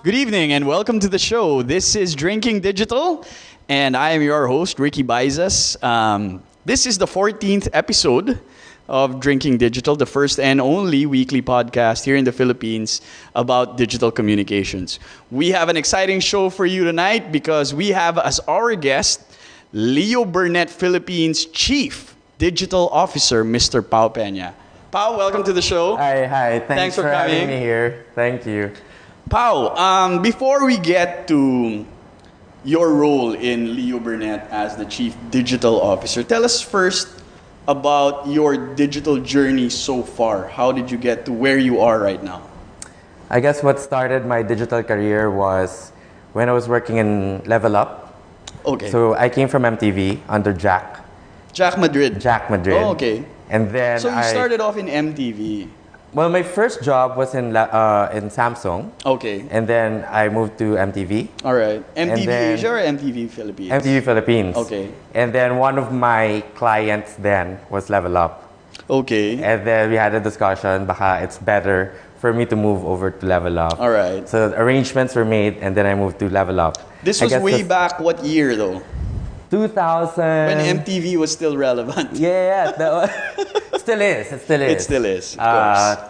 Good evening and welcome to the show. This is Drinking Digital, and I am your host, Ricky Baizas. This is the 14th episode of Drinking Digital, the first and only weekly podcast here in the Philippines about digital communications. We have an exciting show for you tonight because we have as our guest Leo Burnett, Philippines Chief Digital Officer, Mr. Pena. Pao, welcome to the show. Hi. Thanks for coming. having me here. Thank you. Pao, before we get to your role in Leo Burnett as the Chief Digital Officer, tell us first about your digital journey so far. How did you get to where you are right now? I guess what started my digital career was when I was working in Level Up. Okay. So I came from MTV under Jack. Jack Madrid. Oh, okay. And then So you started off in MTV. Well, my first job was in Samsung. Okay. And then I moved to MTV. All right. MTV then- Asia or MTV Philippines? MTV Philippines. Okay. And then one of my clients then was Level Up. Okay. And then we had a discussion, baka it's better for me to move over to Level Up. All right. So arrangements were made, and then I moved to Level Up. This I was guess way the back what year though? 2000. When MTV was still relevant. Yeah, it still is. It still is. It still is, of course.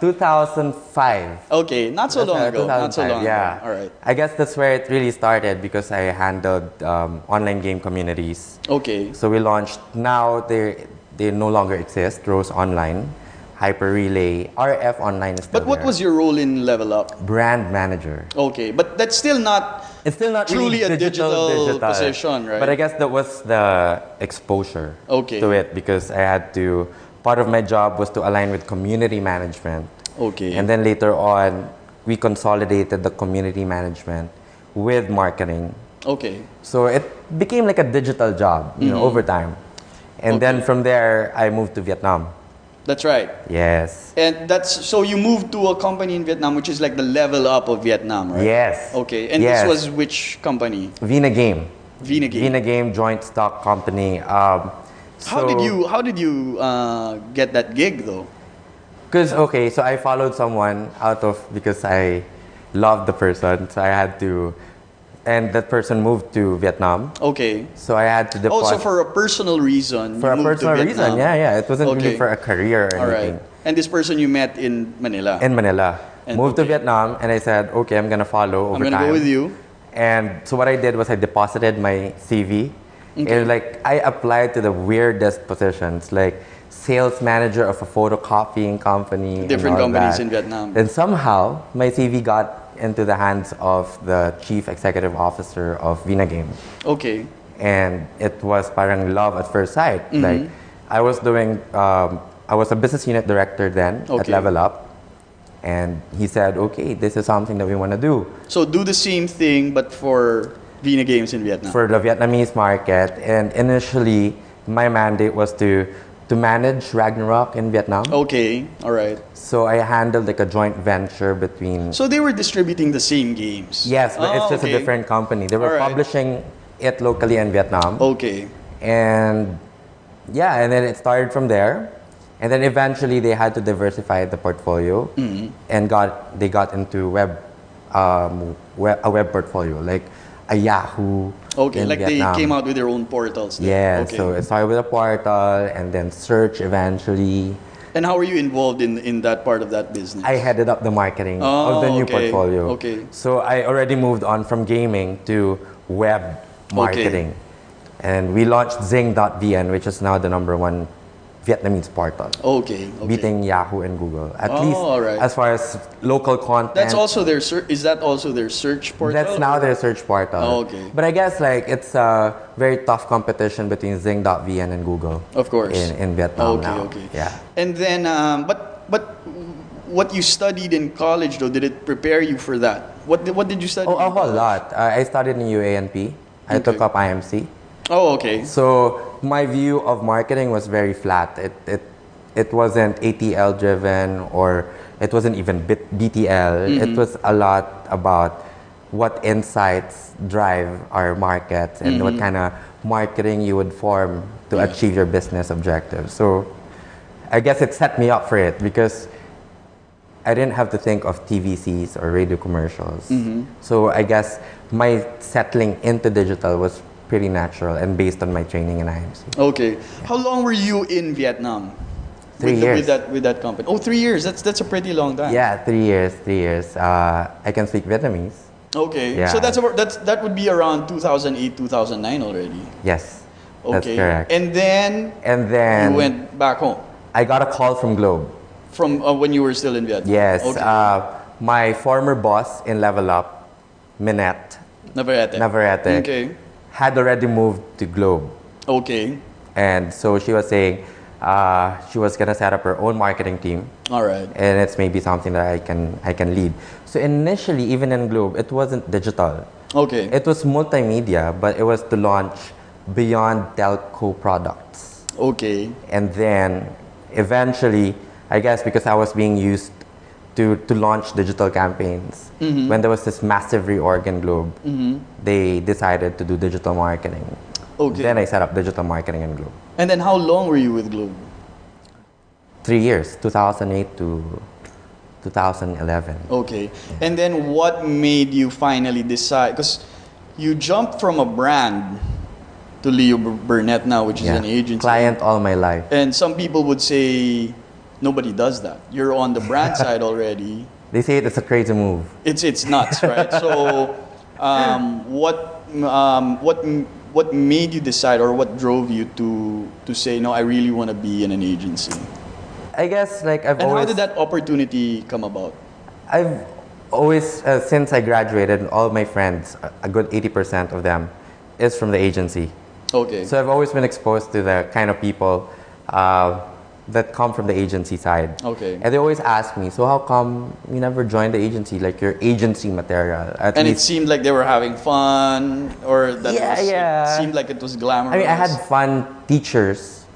2005. Okay, not so long ago. Not so 2005, long yeah. ago. All right. I guess that's where it really started because I handled online game communities. Okay. So we launched. Now they no longer exist. Rose Online, Hyper Relay, RF Online is still But what there. was your role in Level Up? Brand manager? Okay, but that's still not It's still not truly really a digital position, right? But I guess that was the exposure Okay. to it because I had to. Part of my job was to align with community management. Okay. And then later on, we consolidated the community management with marketing. Okay. So it became like a digital job, over time. And then from there, I moved to Vietnam. That's right. Yes. And that's so you moved to a company in Vietnam which is like the Level Up of Vietnam, right? Yes. Okay. And Yes. this was which company? Vina Game. Vina Game. Vina Game joint stock company. How did you get that gig though? Because so I followed someone because I loved the person, so I had to, and that person moved to Vietnam, Okay. so I had to Oh, depart so for a personal reason. for you a moved personal to reason. Vietnam. Yeah. It wasn't Okay. really for a career or All anything. right. And this person you met in Manila. In Manila, And- moved to okay. Vietnam, and I said, okay, I'm gonna follow over I'm gonna time. go with you. And so what I did was I deposited my CV. Okay. And I applied to the weirdest positions, like sales manager of a photocopying company. and Different all companies that. in Vietnam. Then somehow my CV got into the hands of the chief executive officer of Vina Game. Okay. And it was parang love at first sight. Mm-hmm. Like I was doing, I was a business unit director then at Okay. Level Up. And he said, okay, this is something that we want to do So do the same thing but for Vina Games in Vietnam. for the Vietnamese market. And initially, my mandate was to manage Ragnarok in Vietnam. Okay. All right. So I handled like a joint venture between. So they were distributing the same games. Yes, but it's just okay. a different company. They were All right. publishing it locally in Vietnam. Okay. And and then it started from there. And then eventually they had to diversify the portfolio and they got into a web portfolio, like a Yahoo. Okay. in Like Vietnam. they came out with their own portals. then. Yeah, Okay. so it started with a portal and then search eventually. And how were you involved in that part of that business? I headed up the marketing of the new okay. portfolio. Okay. So I already moved on from gaming to web marketing. And we launched Zing.vn, which is now the #1 Vietnamese portal, Okay. beating Yahoo and Google. At Oh, least all right. as far as local content. That's also their is that also their search portal? That's now their search portal. Oh, okay. But I guess it's a very tough competition between Zing.vn and Google. Of course. In Vietnam Okay, now. okay. Yeah. And then, but what you studied in college though, did it prepare you for that? What did you study? Oh, a in whole college? lot. I studied in UANP. I took up IMC. Oh, okay. So my view of marketing was very flat. It wasn't ATL driven or it wasn't even BTL. It was a lot about what insights drive our markets and what kind of marketing you would form to achieve your business objectives. So I guess it set me up for it because I didn't have to think of TVCs or radio commercials. So I guess my settling into digital was pretty natural and based on my training in IMC. Okay. How long were you in Vietnam? 3 years. With that company. Oh, 3 years. That's a pretty long time. Yeah, 3 years, 3 years. I can speak Vietnamese. Okay. Yeah. So that would be around 2008, 2009 already. Yes, Okay. that's correct. And then you went back home I got a call from Globe. from when you were still in Vietnam. Yes, Okay. my former boss in Level Up, Minette, Navarrete. Okay. had already moved to Globe. Okay. And so she was saying she was gonna set up her own marketing team, All right. and it's maybe something that I can lead. So initially, even in Globe, it wasn't digital. Okay. It was multimedia, but it was to launch beyond telco products. Okay. And then eventually, I guess because I was being used to launch digital campaigns, when there was this massive reorg in Globe, they decided to do digital marketing. Okay. Then I set up digital marketing in Globe. And then how long were you with Globe? 3 years, 2008 to 2011. Okay. And then what made you finally decide? Because you jumped from a brand to Leo Burnett now, which is an agency. Client all my life. And some people would say nobody does that. You're on the brand side already. They say it's a crazy move. It's nuts, right? So, what made you decide, or what drove you to say no? I really want to be in an agency. I guess like And how did that opportunity come about? I've always, since I graduated, all my friends, a good 80% of them, is from the agency. Okay. So I've always been exposed to the kind of people that come from the agency side. Okay. And they always ask me, so how come you never joined the agency, like your agency material? And it seemed like they were having fun, or that Yeah. it seemed like it was glamorous. I mean, I had fun teachers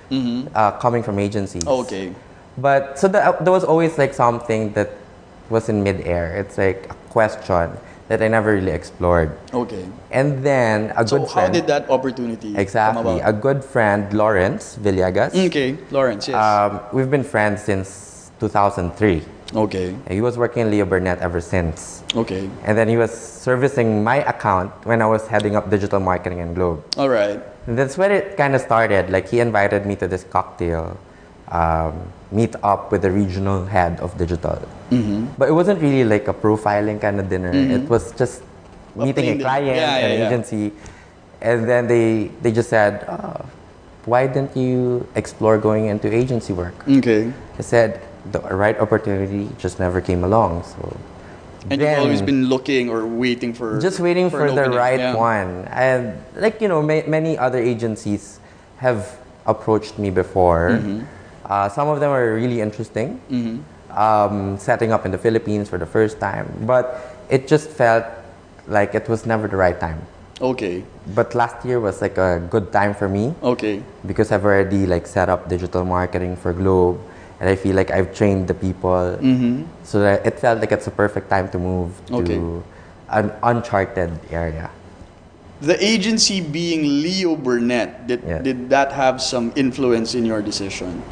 coming from agencies. Okay. But so there was always like something that was in midair. It's like a question that I never really explored. Okay. And then a So good how friend. did that opportunity Exactly. come A about? good friend, Lawrence Villegas. Okay, Lawrence, yes. We've been friends since 2003. Okay. He was working in Leo Burnett ever since. Okay. And then he was servicing my account when I was heading up digital marketing in Globe. All right. And that's where it kind of started. Like he invited me to this cocktail meet up with the regional head of digital. But it wasn't really like a profiling kind of dinner. It was just meeting a plain client dinner. Yeah, and yeah. agency. And then they just said, why didn't you explore going into agency work? Okay. I said, the right opportunity just never came along. So And then, you've always been looking or waiting for just waiting for an the opening. right Yeah. one. And like, you know, many other agencies have approached me before. Some of them are really interesting. Setting up in the Philippines for the first time. But it just felt like it was never the right time. Okay. But last year was like a good time for me Okay. because I've already like set up digital marketing for Globe, and I feel like I've trained the people, so that it felt like it's a perfect time to move to an uncharted area. The agency being Leo Burnett, did that have some influence in your decision?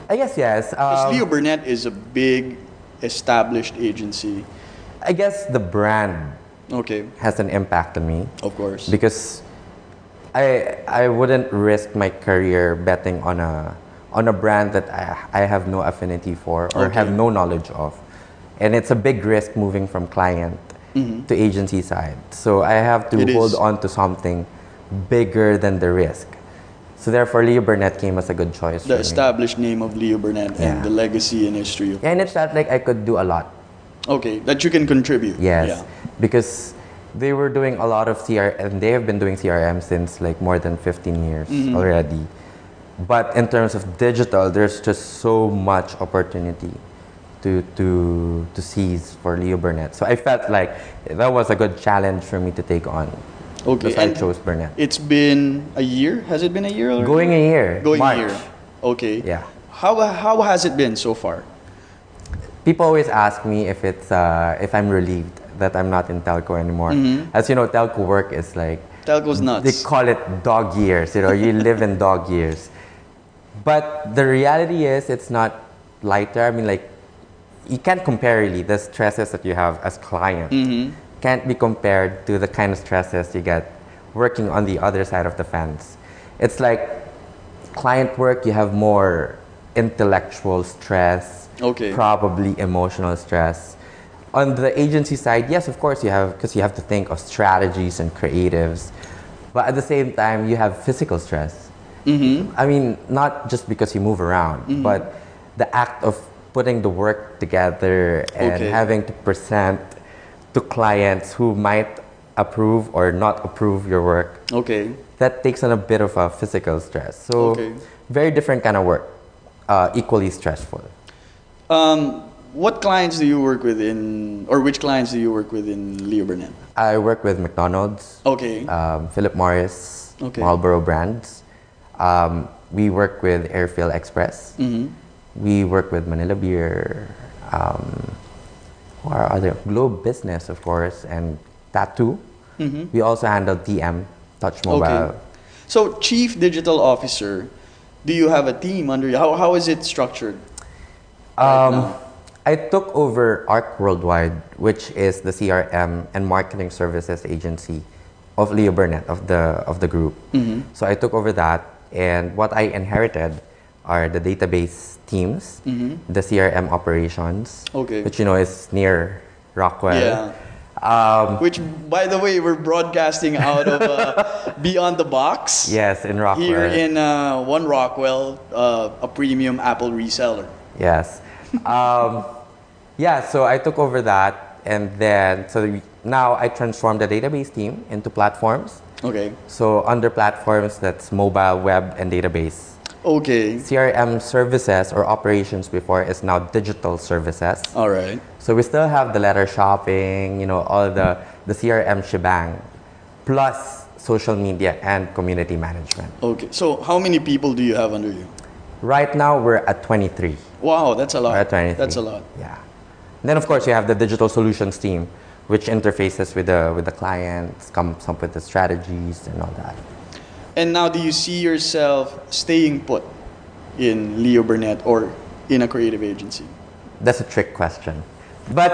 I guess yes. Because Leo Burnett is a big, established agency. I guess the brand Okay, has an impact on me of course. because I wouldn't risk my career betting on a brand that I have no affinity for or have no knowledge of, and it's a big risk moving from client to agency side. So I have to hold on to something bigger than the risk. So therefore, Leo Burnett came as a good choice. The for established name of Leo Burnett and the legacy and history of me. And it felt like I could do a lot. Okay, that you can contribute. Yes, Yeah. because they were doing a lot of CRM, and they have been doing CRM since like more than 15 years already. But in terms of digital, there's just so much opportunity to seize for Leo Burnett. So I felt like that was a good challenge for me to take on. Okay, Because I chose Burnett. It's been a year? Has it been a year already? Going a year. Going March. a year. Okay. Yeah. How has it been so far? People always ask me if if I'm relieved that I'm not in telco anymore. As you know, telco work is like Telco's nuts. they call it dog years. You know, you live in dog years. But the reality is, it's not lighter. I mean, like you can't compare really the stresses that you have as client. Can't be compared to the kind of stresses you get working on the other side of the fence. It's like client work, you have more intellectual stress, probably emotional stress. On the agency side, yes, of course you have, because you have to think of strategies and creatives. But at the same time, you have physical stress. I mean, not just because you move around, but the act of putting the work together and having to present to clients who might approve or not approve your work. That takes on a bit of a physical stress. So very different kind of work, equally stressful. What clients do you work with or which clients do you work with in Leo Burnett? I work with McDonald's, Philip Morris, Marlboro brands. We work with Airfield Express. We work with Manila Beer, or other Globe Business, of course, and Tattoo. We also handle TM, Touch Mobile. So, Chief Digital Officer, do you have a team under you? How is it structured right now? I took over ARC Worldwide, which is the CRM and marketing services agency of Leo Burnett, of the group. So I took over that, and what I inherited are the database teams, the CRM operations, which is near Rockwell. Which, by the way, we're broadcasting out of Beyond the Box. Yes, in Rockwell. Here in One Rockwell, a premium Apple reseller. Yes. So I took over that, and then now I transformed the database team into platforms. So under platforms, that's mobile, web, and database. CRM services or operations before is now digital services. So we still have the letter shopping, all the CRM shebang, plus social media and community management. So how many people do you have under you? Right now we're at 23. Wow, that's a lot. We're at 23. That's a lot. Yeah. And then of course you have the digital solutions team, which interfaces with the clients, comes up with the strategies and all that. And now, do you see yourself staying put in Leo Burnett or in a creative agency? That's a trick question, but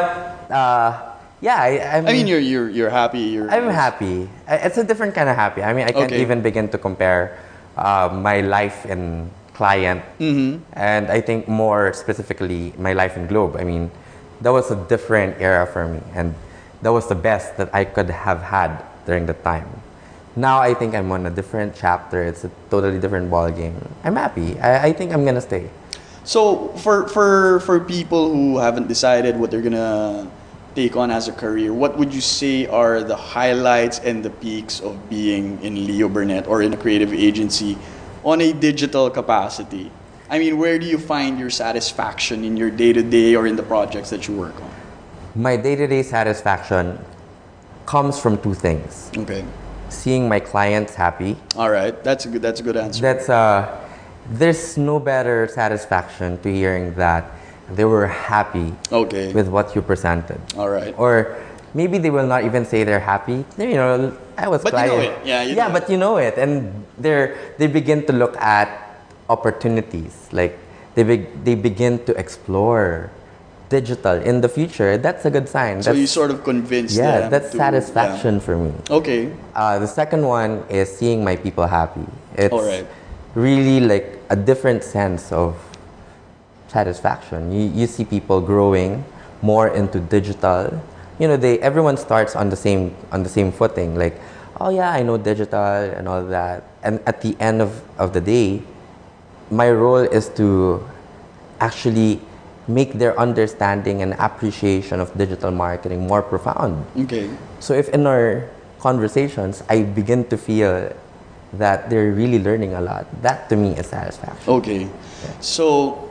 I mean, you're happy. I'm happy. It's a different kind of happy. I mean, I can't even begin to compare my life in client, and I think more specifically my life in Globe. I mean, that was a different era for me, and that was the best that I could have had during the time. Now I think I'm on a different chapter. It's a totally different ball game. I'm happy. I think I'm gonna stay. So for people who haven't decided what they're gonna take on as a career, what would you say are the highlights and the peaks of being in Leo Burnett or in a creative agency on a digital capacity? I mean, where do you find your satisfaction in your day-to-day or in the projects that you work on? My day-to-day satisfaction comes from two things. Seeing my clients happy. All right, that's a good answer. There's no better satisfaction to hearing that they were happy with what you presented. All right. Or maybe they will not even say they're happy. I was but client. You know it. But you know it, and they begin to look at opportunities. Like they begin to explore digital in the future. That's a good sign. So you sort of convinced them. Yeah, that's satisfaction for me. The second one is seeing my people happy. It's really like a different sense of satisfaction. You see people growing more into digital. Everyone starts on the same footing. Like, oh yeah, I know digital and all that. And at the end of the day, my role is to actually make their understanding and appreciation of digital marketing more profound. So if in our conversations, I begin to feel that they're really learning a lot, that to me is satisfaction. So,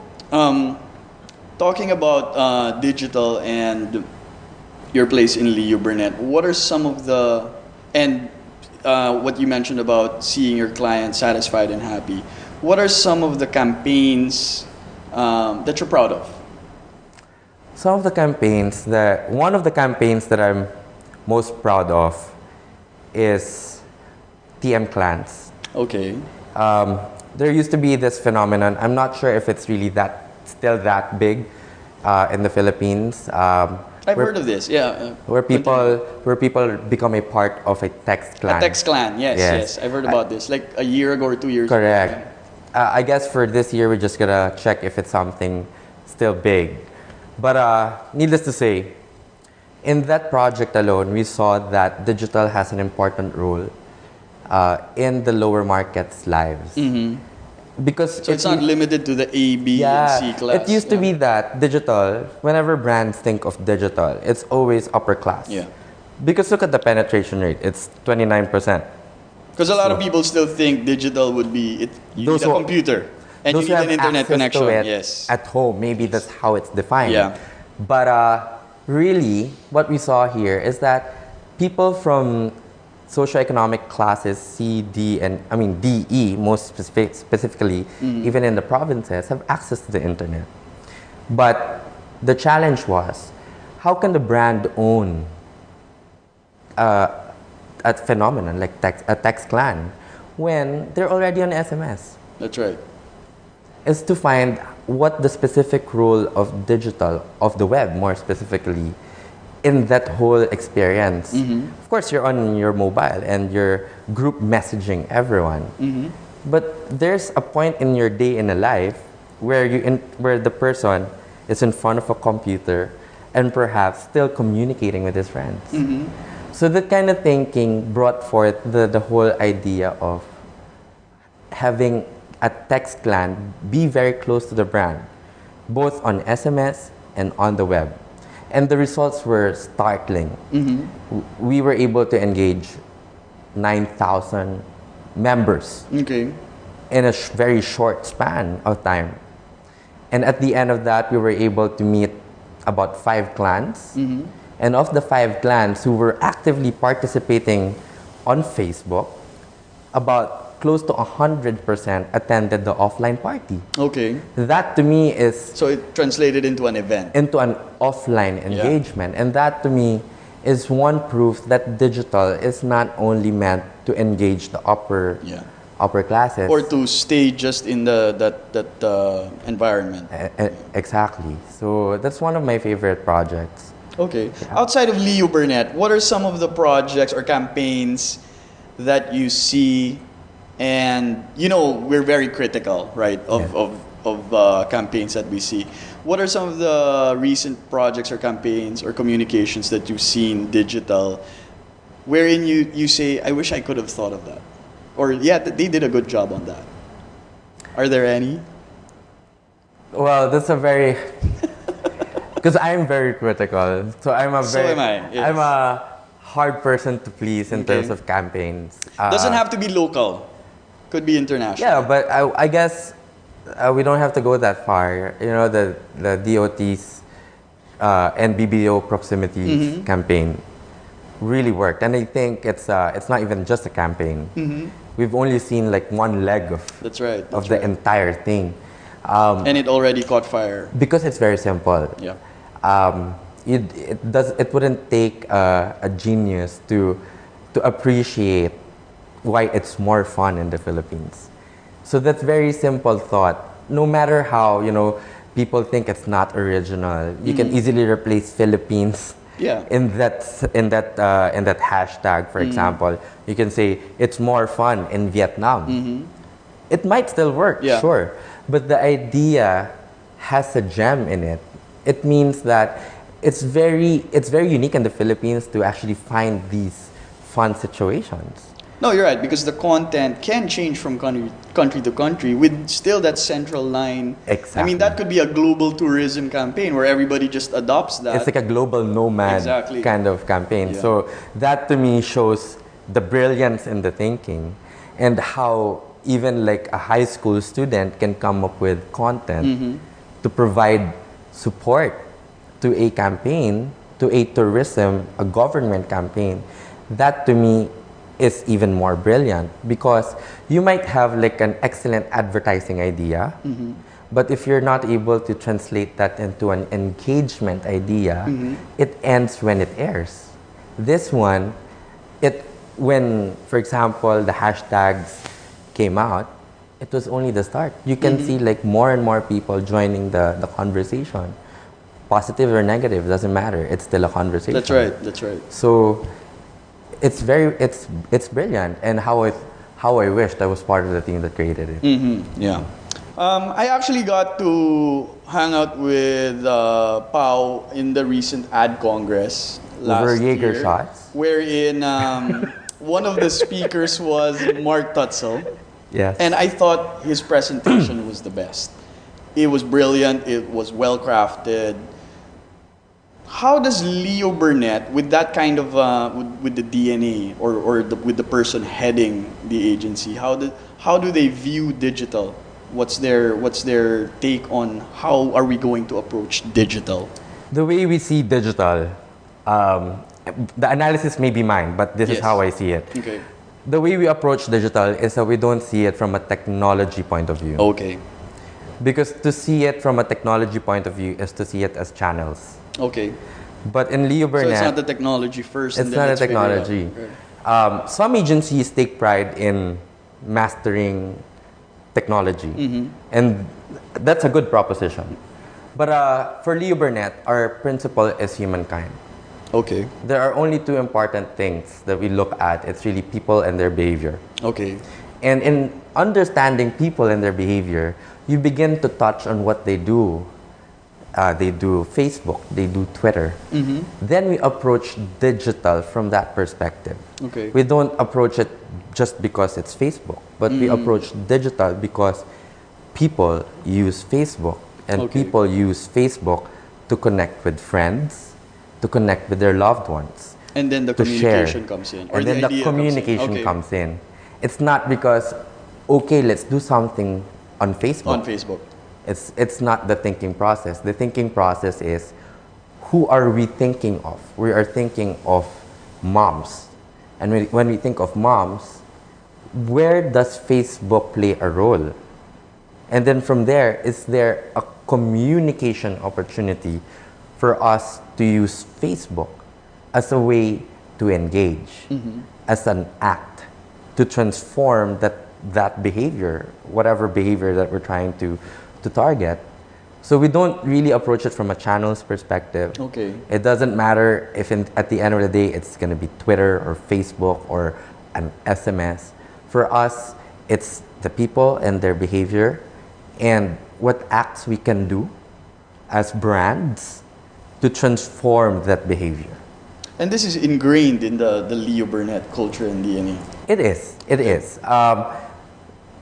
talking about digital and your place in Leo Burnett, what are some of the, and what you mentioned about seeing your clients satisfied and happy, what are some of the campaigns that you're proud of? Some of the campaigns one of the campaigns that I'm most proud of is TM Clans. There used to be this phenomenon. I'm not sure if it's really still that big. in the Philippines. I've heard of this. Yeah. Where people become a part of a text clan. A text clan. Yes. Yes. I've heard about this. Like a year ago or 2 years ago. Correct. I guess for this year, we're just gonna check if it's something still big. But needless to say, in that project alone, we saw that digital has an important role in the lower markets' lives. Because So it's not limited to the A, B, and C class. it used to be that digital, whenever brands think of digital, it's always upper class. Yeah. Because look at the penetration rate, it's 29%. Because a lot of people still think digital would be you Those need a who- computer and you Those need who an have internet access connection. to it Yes. at home, maybe that's how it's defined. Yeah. But really, what we saw here is that people from socioeconomic classes C, D, and D, E, most specifically, even in the provinces, have access to the internet. But the challenge was, how can the brand own a phenomenon like a text clan when they're already on SMS? That's right. Is to find what the specific role of digital, of the web more specifically, in that whole experience. Of course, you're on your mobile and you're group messaging everyone. But there's a point in your day in a life where where the person is in front of a computer and perhaps still communicating with his friends. So that kind of thinking brought forth the whole idea of having a text clan be very close to the brand, both on SMS and on the web. And the results were startling. We were able to engage 9,000 members Okay. in a very short span of time. And at the end of that, we were able to meet about 5 clans. And of the 5 clans who were actively participating on Facebook, about close to 100% attended the offline party. Okay. That to me is So it translated into an event. into an offline engagement. And that to me is one proof that digital is not only meant to engage the upper classes. Or to stay just in that environment. Exactly. So that's one of my favorite projects. Okay. Outside of Leo Burnett, what are some of the projects or campaigns that you see? And we're very critical, right, of campaigns that we see. What are some of the recent projects or campaigns or communications that you've seen digital, wherein you say, I wish I could have thought of that, or they did a good job on that? Are there any? Well, that's a very because I'm very critical. So I'm a So am I, yes. I'm a hard person to please in terms of campaigns. Doesn't have to be local. Could be international. Yeah, but I guess we don't have to go that far. The DOT's and BBO proximity campaign really worked, and I think it's not even just a campaign. We've only seen like one leg of That's right. of the entire thing, And it already caught fire. because it's very simple. Yeah. It wouldn't take a genius to appreciate why it's more fun in the Philippines. So that's very simple thought. No matter how people think it's not original, you can easily replace Philippines. Yeah. In that hashtag, for example, you can say it's more fun in Vietnam. It might still work, Yeah. sure, but the idea has a gem in it. It means that it's very unique in the Philippines to actually find these fun situations. No, you're right, because the content can change from country to country with still that central line. Exactly. I mean, that could be a global tourism campaign where everybody just adopts that. It's like a global nomad Exactly. kind of campaign. Yeah. So that to me shows the brilliance in the thinking and how even like a high school student can come up with content to provide support to a campaign, to a tourism, a government campaign. That to me is even more brilliant, because you might have like an excellent advertising idea, but if you're not able to translate that into an engagement idea, it ends when it airs. This one, when, for example, the hashtags came out, it was only the start. You can see like more and more people joining the conversation. positive or negative, doesn't matter. It's still a conversation. That's right. That's right. So it's brilliant, and how I wished I was part of the team that created it. Yeah. I actually got to hang out with Pau in the recent ad congress last Over Jaeger year, shots. wherein one of the speakers was Mark Tutzel, Yes. and I thought his presentation was the best. It was brilliant. It was well crafted. How does Leo Burnett, with that kind of with the DNA with the person heading the agency, how do they view digital? What's their take on how are we going to approach digital? The way we see digital, the analysis may be mine, but this is Yes. how I see it. Okay. The way we approach digital is that we don't see it from a technology point of view. Okay. Because to see it from a technology point of view is to see it as channels. Okay. But in Leo So Burnett, it's not the technology first. it's and then not a let's figure it out. technology. Okay. Some agencies take pride in mastering technology, and that's a good proposition. But for Leo Burnett, our principle is humankind. Okay. There are only two important things that we look at. It's really people and their behavior. Okay. And in understanding people and their behavior, you begin to touch on what they do. They do Facebook, they do Twitter. Then we approach digital from that perspective. Okay. We don't approach it just because it's Facebook, but we approach digital because people use Facebook, and Okay. people use Facebook to connect with friends, to connect with their loved ones, And then the to share. communication comes in. Or And then the idea communication Okay. comes in. It's not because, okay, let's do something on Facebook. On Facebook. It's not the thinking process. The thinking process is, who are we thinking of? We are thinking of moms. And when we think of moms, where does Facebook play a role? And then from there, is there a communication opportunity for us to use Facebook as a way to engage, as an act, to transform that behavior, whatever behavior that we're trying to target. So we don't really approach it from a channels perspective. Okay. It doesn't matter if at the end of the day it's going to be Twitter or Facebook or an SMS. For us, it's the people and their behavior and what acts we can do as brands to transform that behavior. And this is ingrained in the Leo Burnett culture and DNA. It is. It is.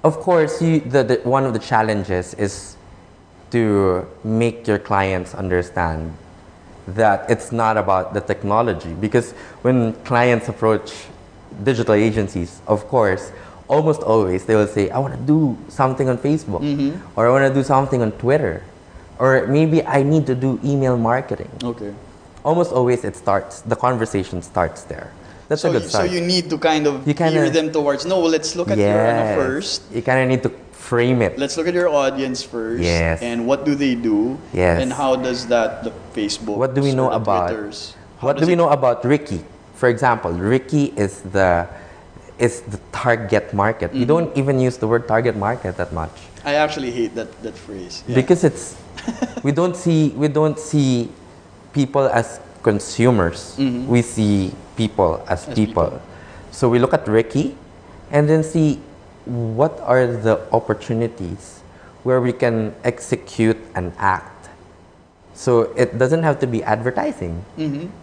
Of course, one of the challenges is to make your clients understand that it's not about the technology. Because when clients approach digital agencies, of course, almost always they will say, I want to do something on Facebook, or I want to do something on Twitter, or maybe I need to do email marketing. Okay. Almost always the conversation starts there. That's a good So start. you need to kind of You kinda- gear them towards, no, let's look at your Yes. first. You kind of need to frame it. Let's look at your audience first. Yes. And what do they do? Yes. And how does the Facebook, What do we know about? Twitters, how What does do we it- know about Ricky? For example, Ricky is the target market. We don't even use the word target market that much I actually hate that phrase. Yeah. because it's we don't see people as consumers. We see people as people. people. So we look at Ricky and then see what are the opportunities where we can execute an act. So it doesn't have to be advertising.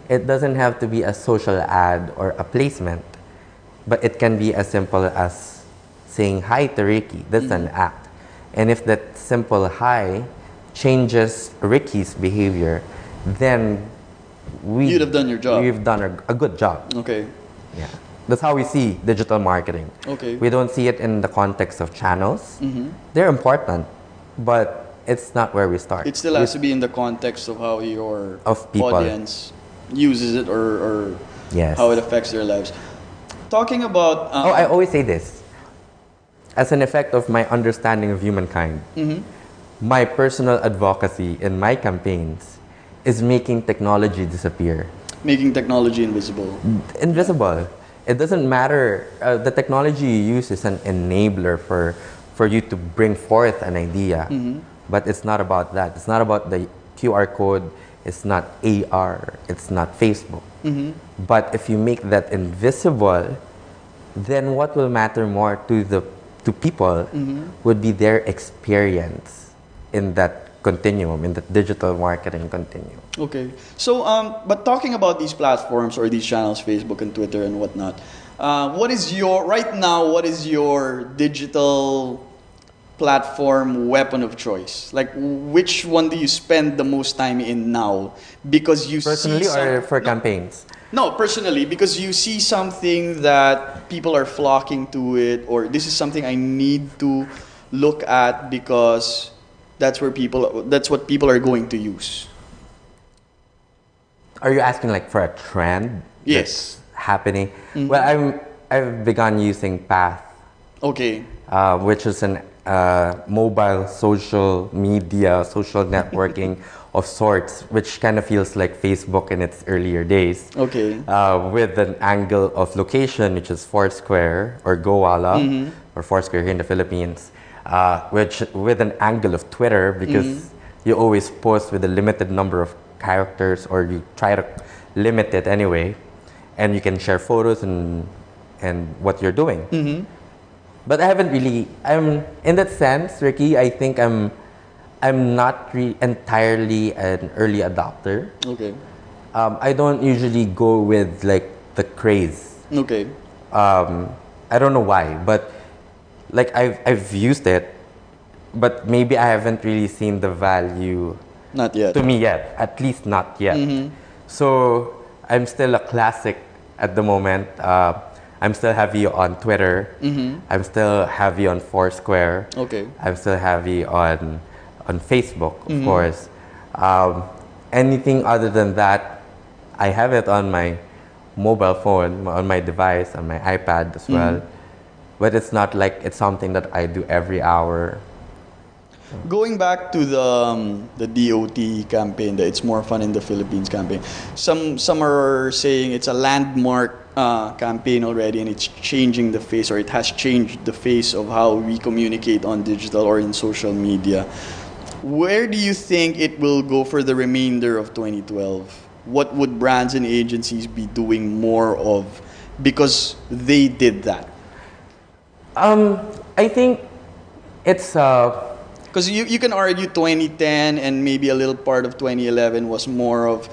It doesn't have to be a social ad or a placement, but it can be as simple as saying hi to Ricky. That's an act. And if that simple hi changes Ricky's behavior, then You'd have done your job. We've done a good job. Okay. Yeah. That's how we see digital marketing. Okay. We don't see it in the context of channels. They're important, but it's not where we start. It still has to be in the context of how your Of people. audience uses it or Yes. how it affects their lives. Talking about I always say this. As an effect of my understanding of humankind, my personal advocacy in my campaigns is making technology disappear. making technology invisible. Invisible. It doesn't matter. The technology you use is an enabler for you to bring forth an idea. But it's not about that. It's not about the QR code. it's not AR, it's not Facebook. But if you make that invisible, then what will matter more to people would be their experience in that continuum, in the digital marketing continuum. Okay. So, but talking about these platforms or these channels, Facebook and Twitter and whatnot, what is your, right now, what is your digital platform weapon of choice? Like, which one do you spend the most time in now? Because you Personally see or for campaigns? No, personally, because you see something that people are flocking to it, or this is something I need to look at because that's what people are going to use. Are you asking like for a trend? Yes. That's happening? Well, I've begun using Path, Okay. which is an mobile social media, social networking of sorts, which kind of feels like Facebook in its earlier days. Okay. With an angle of location, which is Foursquare or Gowala, or Foursquare here in the Philippines, which with an angle of Twitter, because you always post with a limited number of characters, or you try to limit it anyway, and you can share photos and what you're doing. But I haven't really. I'm in that sense, Ricky. I think I'm not entirely an early adopter. Okay. I don't usually go with like the craze. Okay. I don't know why, but like I've used it, but maybe I haven't really seen the value Not yet. to me yet. At least not yet. So I'm still a classic at the moment. I'm still heavy on Twitter. I'm still heavy on Foursquare. Okay. I'm still heavy on Facebook, of course. Anything other than that, I have it on my mobile phone, on my device, on my iPad as well. But it's not like it's something that I do every hour. Going back to the DOT campaign, the It's More Fun in the Philippines campaign, some are saying it's a landmark campaign already, and it's changing the face, or it has changed the face of how we communicate on digital or in social media. Where do you think it will go for the remainder of 2012? What would brands and agencies be doing more of because they did that? I think it's Because you can argue 2010 and maybe a little part of 2011 was more of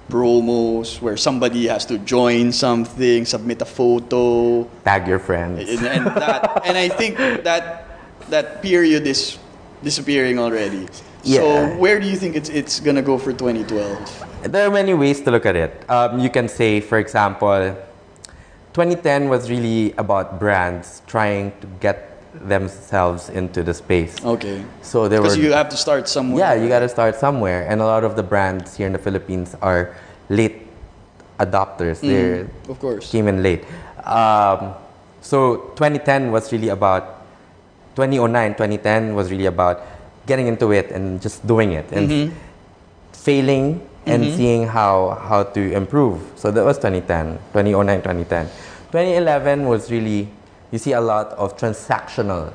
promos where somebody has to join something, submit a photo, tag your friends. and that. And I think that period is disappearing already. Yeah. So where do you think it's gonna go for 2012? There are many ways to look at it. You can say, for example, 2010 was really about brands trying to get themselves into the space. Okay. So there Because were, you have to start somewhere. yeah, you got to start somewhere, and a lot of the brands here in the Philippines are late adopters. They Of course. came in late. So 2010 was really about 2009. 2010 was really about getting into it and just doing it and failing and seeing how to improve. So that was 2010, 2009, 2010. 2011 was really, you see a lot of transactional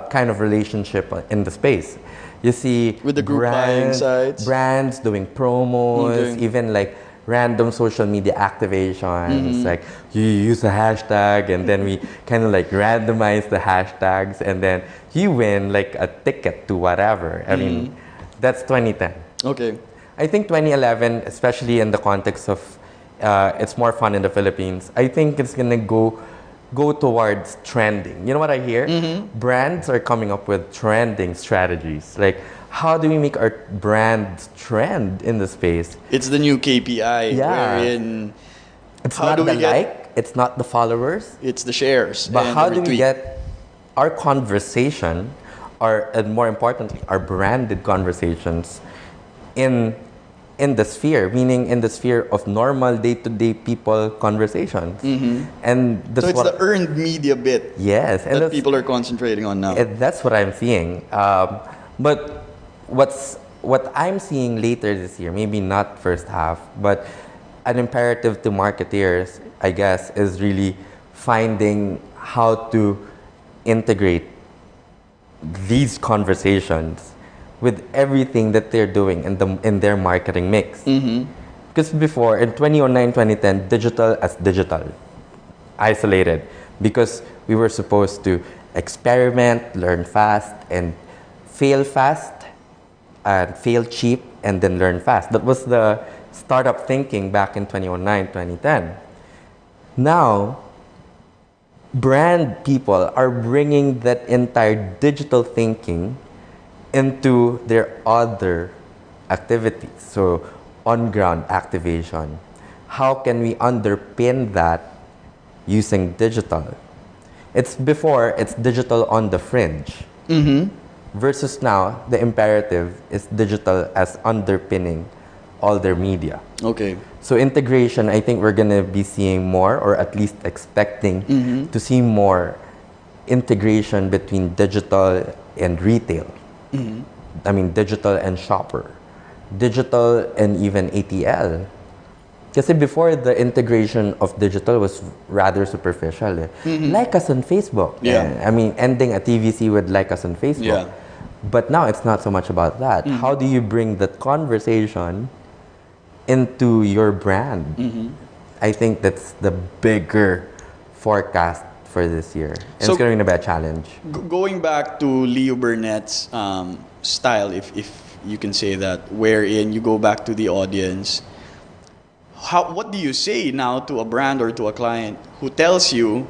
kind of relationship in the space. You see with the group buying sites, brands doing promos, even like random social media activations. Like you use a hashtag and then we kind of like randomize the hashtags and then you win like a ticket to whatever. I mean, that's 2010. Okay. I think 2011, especially in the context of It's More Fun in the Philippines, I think it's gonna go towards trending. You know what I hear? Brands are coming up with trending strategies. Like, how do we make our brand trend in the space? It's the new KPI. Yeah. Wherein It's how not do the we get- like, it's not the followers, it's the shares. but and how the do we retweet. get our conversation, and more importantly, our branded conversations in the sphere, meaning in the sphere of normal day-to-day people conversations. And that's So it's the earned media bit yes, and that that's, people are concentrating on now. that's what I'm seeing. But what I'm seeing later this year, maybe not first half, but an imperative to marketeers, I guess, is really finding how to integrate these conversations with everything that they're doing in their marketing mix. Because before, in 2009, 2010, digital as digital, isolated, because we were supposed to experiment, learn fast, and fail fast, and fail cheap, and then learn fast. That was the startup thinking back in 2009, 2010. Now, brand people are bringing that entire digital thinking into their other activities. So, on-ground activation. How can we underpin that using digital? It's digital on the fringe. Versus now, the imperative is digital as underpinning all their media. Okay. So integration, I think we're gonna be seeing more, or at least expecting to see more integration between digital and retail. I mean, digital and shopper, digital and even ATL. Kasi before, the integration of digital was rather superficial. Like us on Facebook. Yeah. I mean, ending a TVC with like us on Facebook. Yeah. But now it's not so much about that. How do you bring that conversation into your brand? I think that's the bigger forecast for this year. And So- it's going to be a challenge. Going back to Leo Burnett's style, if you can say that, wherein you go back to the audience, what do you say now to a brand or to a client who tells you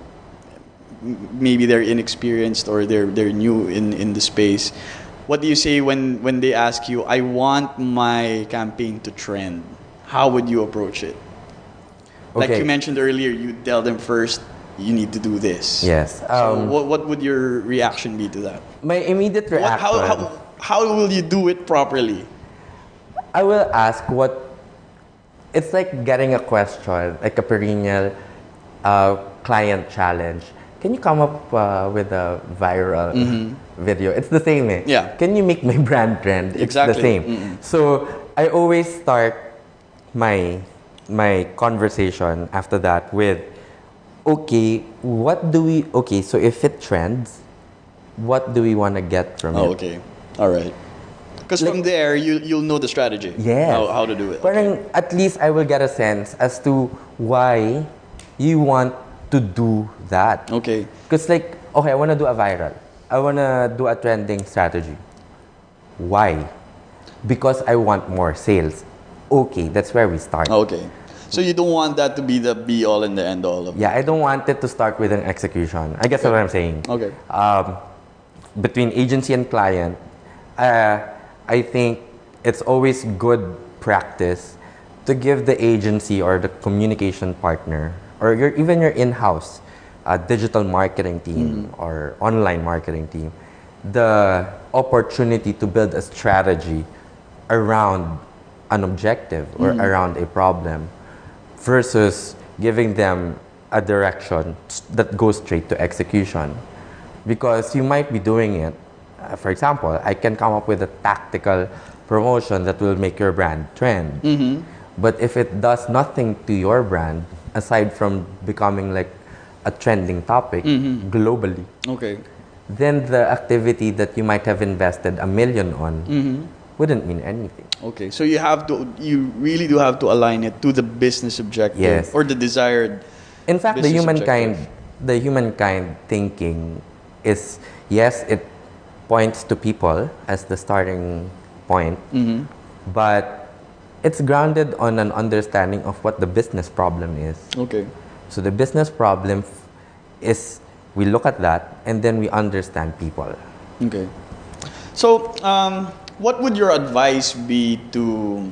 maybe they're inexperienced or they're new in the space? What do you say when they ask you, I want my campaign to trend? How would you approach it? Like Okay. you mentioned earlier, you tell them first, you need to do this. Yes. So what would your reaction be to that? My immediate reaction, How will you do it properly? I will ask it's like getting a question, like a perennial client challenge. Can you come up with a viral video? It's the same. Yeah. Can you make my brand trend? It's Exactly. the same. So I always start my conversation after that with, okay, so if it trends, what do we want to get from it? Oh, okay. All right. Because from there, you'll know the strategy. Yes. How to do it. Parang at least I will get a sense as to why you want to do that. Okay. Because like, okay, I want to do a viral. I want to do a trending strategy. Why? Because I want more sales. Okay, that's where we start. Okay. So you don't want that to be the be all and the end all of it. Yeah, I don't want it to start with an execution. I guess that's what I'm saying. Okay. Between agency and client, I think it's always good practice to give the agency or the communication partner or even your in-house digital marketing team or online marketing team the opportunity to build a strategy around an objective or around a problem versus giving them a direction that goes straight to execution. Because you might be doing it, for example, I can come up with a tactical promotion that will make your brand trend. But if it does nothing to your brand, aside from becoming like a trending topic globally, Okay. then the activity that you might have invested $1 million on wouldn't mean anything. Okay. So you really do have to align it to the business objective Yes. or the desired. In fact, Business objective. the humankind thinking is, yes, it points to people as the starting point, but it's grounded on an understanding of what the business problem is. Okay. So the business problem is, we look at that and then we understand people. Okay. So, what would your advice be to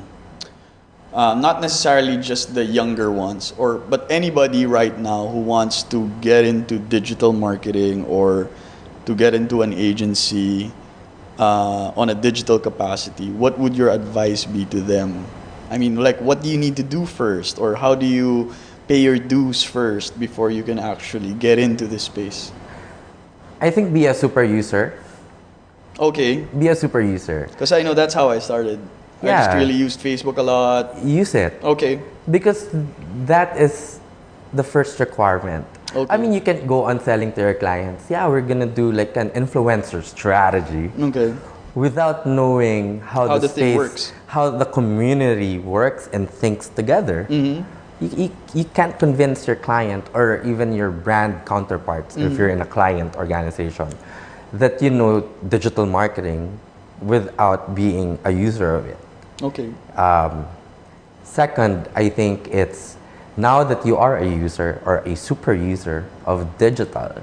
not necessarily just the younger ones, but anybody right now who wants to get into digital marketing or to get into an agency on a digital capacity? What would your advice be to them? I mean, like, what do you need to do first, or how do you pay your dues first before you can actually get into this space? I think be a super user. Okay. Be a super user. Because I know that's how I started. I Yeah. just really used Facebook a lot. Use it. Okay. Because that is the first requirement. Okay. I mean, you can go on selling to your clients. Yeah, we're gonna do like an influencer strategy. Okay. without knowing how, How the the thing space, works. how the community works and thinks together, you can't convince your client or even your brand counterparts if you're in a client organization that you know digital marketing without being a user of it. Okay. Second, I think it's now that you are a user or a super user of digital,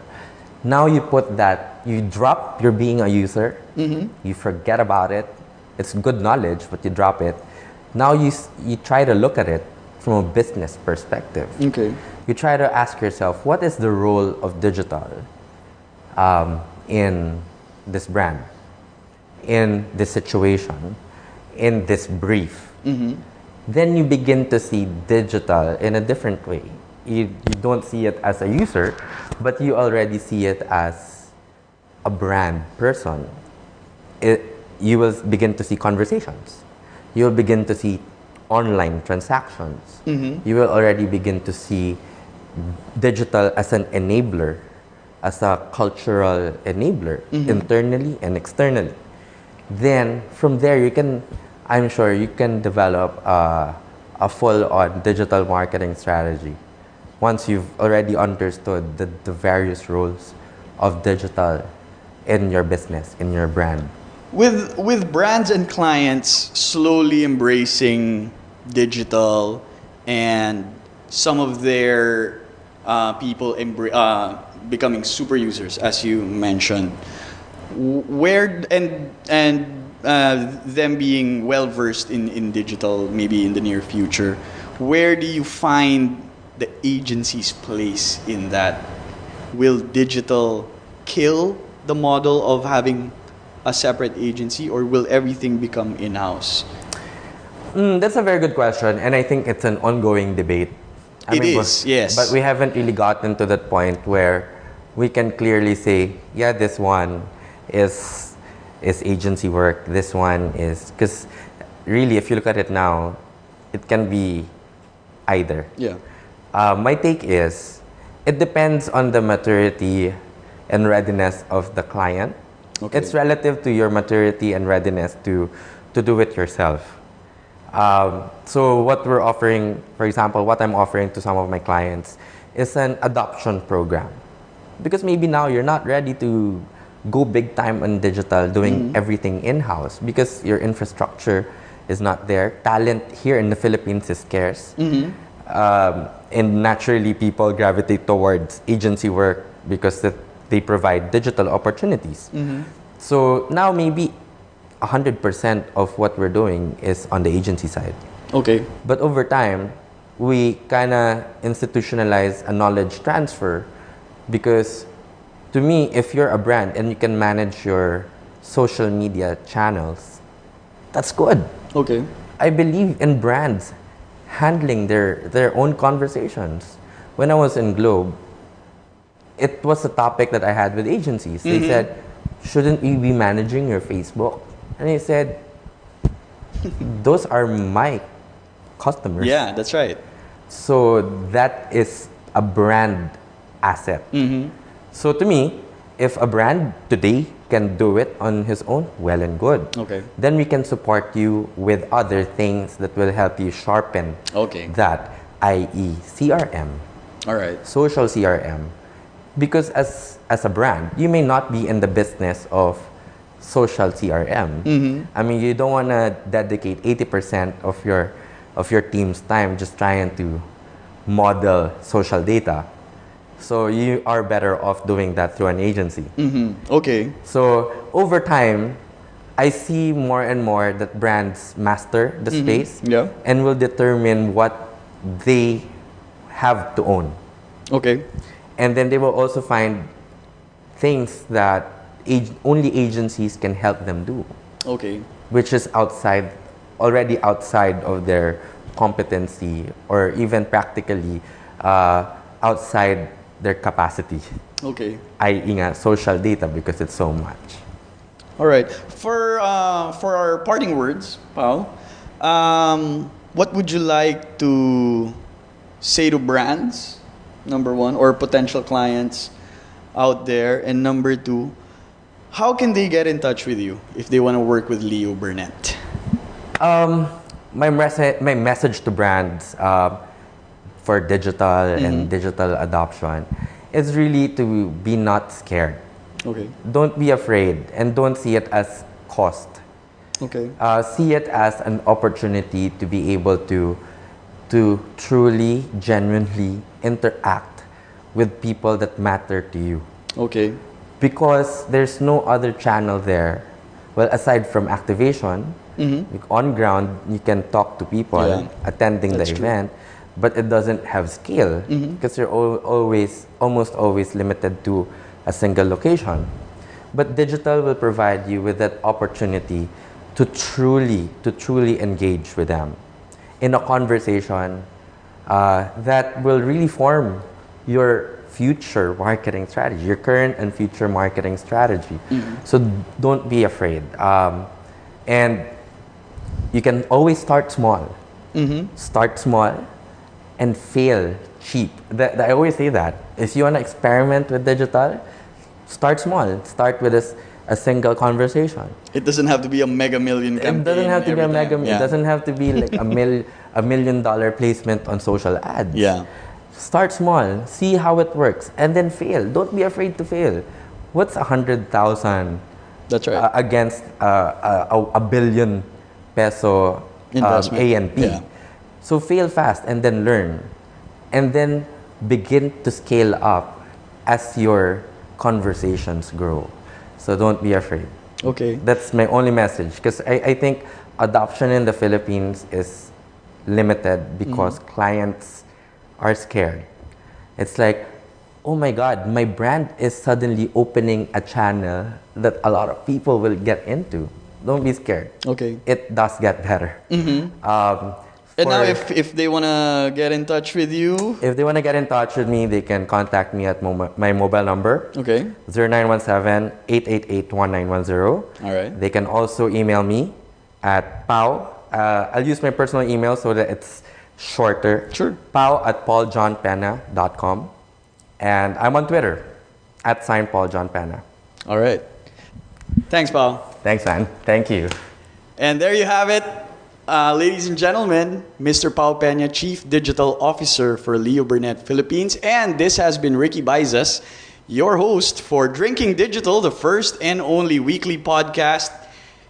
now you put that, you drop your being a user, you forget about it. It's good knowledge, but you drop it. Now you try to look at it from a business perspective. Okay. You try to ask yourself, what is the role of digital in this brand, in this situation, in this brief? Then you begin to see digital in a different way. You don't see it as a user, but you already see it as a brand person. You will begin to see conversations. You will begin to see online transactions. You will already begin to see digital as an enabler, as a cultural enabler, internally and externally. Then from there, I'm sure you can develop a full-on digital marketing strategy once you've already understood the various roles of digital in your business, in your brand. With brands and clients slowly embracing digital and some of their people becoming super users, as you mentioned, where and them being well versed in digital, maybe in the near future, where do you find the agency's place in that? Will digital kill the model of having a separate agency, or will everything become in-house? That's a very good question, and I think it's an ongoing debate. Yes. But we haven't really gotten to that point where we can clearly say, yeah, this one is agency work, this one is... Because really, if you look at it now, it can be either. Yeah. My take is, it depends on the maturity and readiness of the client. Okay. It's relative to your maturity and readiness to do it yourself. So what we're offering, for example, what I'm offering to some of my clients is an adoption program. Because maybe now you're not ready to go big time on digital, doing everything in-house because your infrastructure is not there. Talent here in the Philippines is scarce. And naturally, people gravitate towards agency work because they provide digital opportunities. So now maybe 100% of what we're doing is on the agency side. Okay. But over time, we kind of institutionalize a knowledge transfer because to me, if you're a brand and you can manage your social media channels, that's good. Okay. I believe in brands handling their own conversations. When I was in Globe, it was a topic that I had with agencies. They said, shouldn't we be managing your Facebook? And I said, those are my customers. Yeah, that's right. So that is a brand asset. So to me, if a brand today can do it on his own, well and good. Okay. Then we can support you with other things that will help you sharpen that, i.e. CRM, All right. social CRM. Because as a brand, you may not be in the business of social CRM. I mean, you don't want to dedicate 80% of your team's time just trying to model social data. So you are better off doing that through an agency. Okay. So over time, I see more and more that brands master the space and will determine what they have to own. Okay. And then they will also find things that only agencies can help them do. Okay. Which is already outside of their competency or even practically outside their capacity. Okay. i.e. social data because it's so much. All right. For our parting words, Pao, what would you like to say to brands, number one, or potential clients out there, and number two, How can they get in touch with you if they want to work with Leo Burnett? My message to brands for digital and digital adoption is really to be not scared. Okay. Don't be afraid and don't see it as cost. Okay. See it as an opportunity to be able to truly, genuinely interact with people that matter to you. Okay. Because there's no other channel there. Well, aside from activation, on ground, you can talk to people attending the event, but it doesn't have scale because you're almost always limited to a single location. But digital will provide you with that opportunity to truly engage with them in a conversation that will really form your future marketing strategy, your current and future marketing strategy. So don't be afraid. And you can always start small. Start small and fail cheap. I always say that. If you want to experiment with digital, start small. Start with a single conversation. It doesn't have to be a mega million campaign. It doesn't have to be a mega. Yeah. It doesn't have to be like $1 million placement on social ads. Yeah. Start small, see how it works, and then fail. Don't be afraid to fail. What's 100,000? That's right. Against a billion peso Investment. A&P. Yeah. So fail fast and then learn, and then begin to scale up as your conversations grow. So don't be afraid. Okay. That's my only message, because I think adoption in the Philippines is limited because clients are scared. It's like, oh my God, my brand is suddenly opening a channel that a lot of people will get into. Don't be scared. Okay. It does get better. And now if they want to get in touch with you? If they want to get in touch with me, they can contact me at my mobile number. Okay. 0917-888-1910. All right. They can also email me at Pao. I'll use my personal email so that it's shorter. Sure. Pao@pauljohnpena.com. And I'm on Twitter at @PaulJohnPena. All right. Thanks, Pao. Thanks, man. Thank you. And there you have it. Ladies and gentlemen, Mr. Pao Pena, Chief Digital Officer for Leo Burnett Philippines. And this has been Ricky Baizas, your host for Drinking Digital, the first and only weekly podcast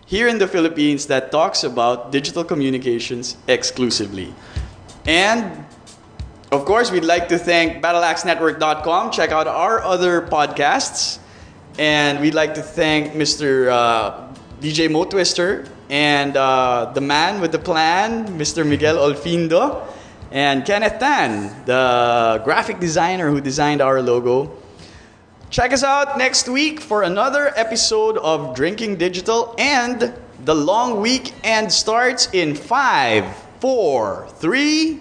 here in the Philippines that talks about digital communications exclusively. And of course, we'd like to thank BattleAxeNetwork.com. Check out our other podcasts. And we'd like to thank Mr. DJ Mo Twister and the man with the plan, Mr. Miguel Olfindo, and Kenneth Tan, the graphic designer who designed our logo. Check us out next week for another episode of Drinking Digital, and the long weekend starts in 5, 4, 3,